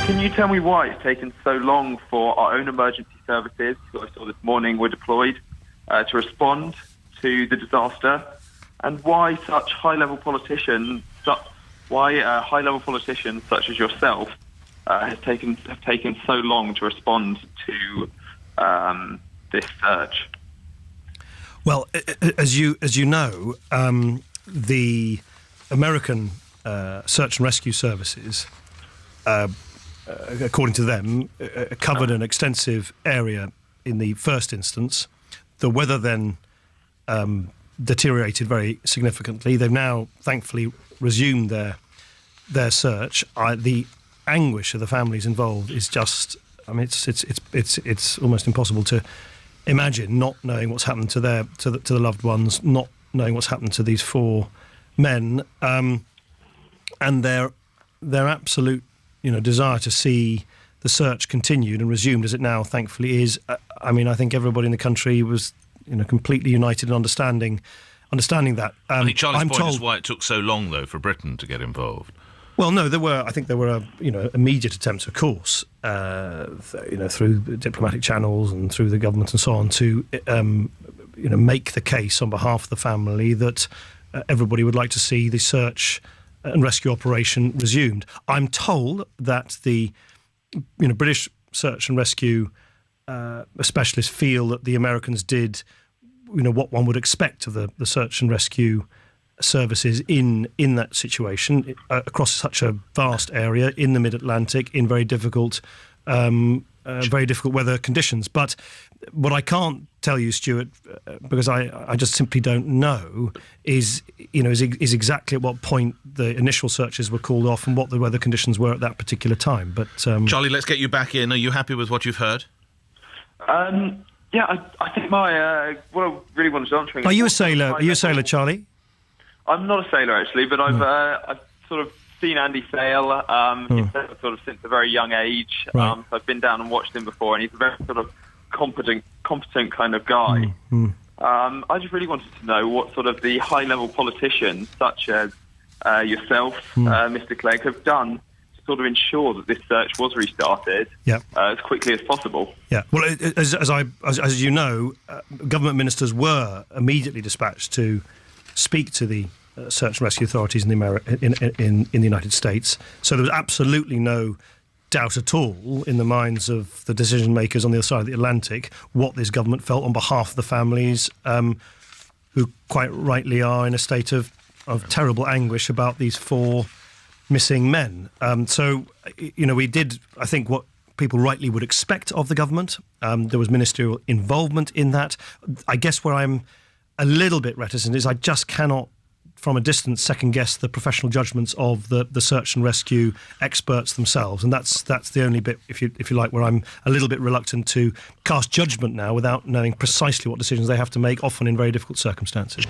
Can you tell me why it's taken so long for our own emergency services, who I saw this morning were deployed, to respond to the disaster, and why such high-level politicians, high-level politicians such as yourself, have taken so long to respond to this search? Well, as you know, the American search and rescue services, according to them, covered an extensive area in the first instance. The weather then deteriorated very significantly. They've now, thankfully, resumed their search. The anguish of the families involved is just, I mean, it's almost impossible to imagine, not knowing what's happened to the loved ones, not knowing what's happened to these four men, and their absolute, desire to see the search continued and resumed as it now thankfully is. I mean, I think everybody in the country was, completely united in understanding that. I think Charlie's point is why it took so long, though, for Britain to get involved. Well, no, there were immediate attempts, of course, through diplomatic channels and through the government and so on, to make the case on behalf of the family that everybody would like to see the search and rescue operation resumed. I'm told that the British search and rescue specialists feel that the Americans did what one would expect of the search and rescue services in that situation, across such a vast area in the mid-Atlantic, in very difficult weather conditions. But what I can't tell you, Stuart, because I just simply don't know, is exactly at what point the initial searches were called off and what the weather conditions were at that particular time. But Charlie, let's get you back in. Are you happy with what you've heard? Yeah, I think what I really wanted to answer. Are you a sailor? Are you a sailor, Charlie? I'm not a sailor, actually, but I've sort of seen Andy sail sort of since a very young age. Right. So I've been down and watched him before, and he's a very sort of competent kind of guy. I just really wanted to know what sort of the high-level politicians, such as yourself, Mr. Clegg, have done to sort of ensure that this search was restarted as quickly as possible. Yeah. Well, as you know, government ministers were immediately dispatched to speak to the search and rescue authorities in the United States. So there was absolutely no doubt at all in the minds of the decision makers on the other side of the Atlantic what this government felt on behalf of the families, who quite rightly are in a state of terrible anguish about these four missing men. We did, I think, what people rightly would expect of the government. There was ministerial involvement in that. I guess where I'm a little bit reticent is I just cannot, from a distance, second-guess the professional judgments of the search and rescue experts themselves, and that's the only bit, if you like, where I'm a little bit reluctant to cast judgment now without knowing precisely what decisions they have to make, often in very difficult circumstances.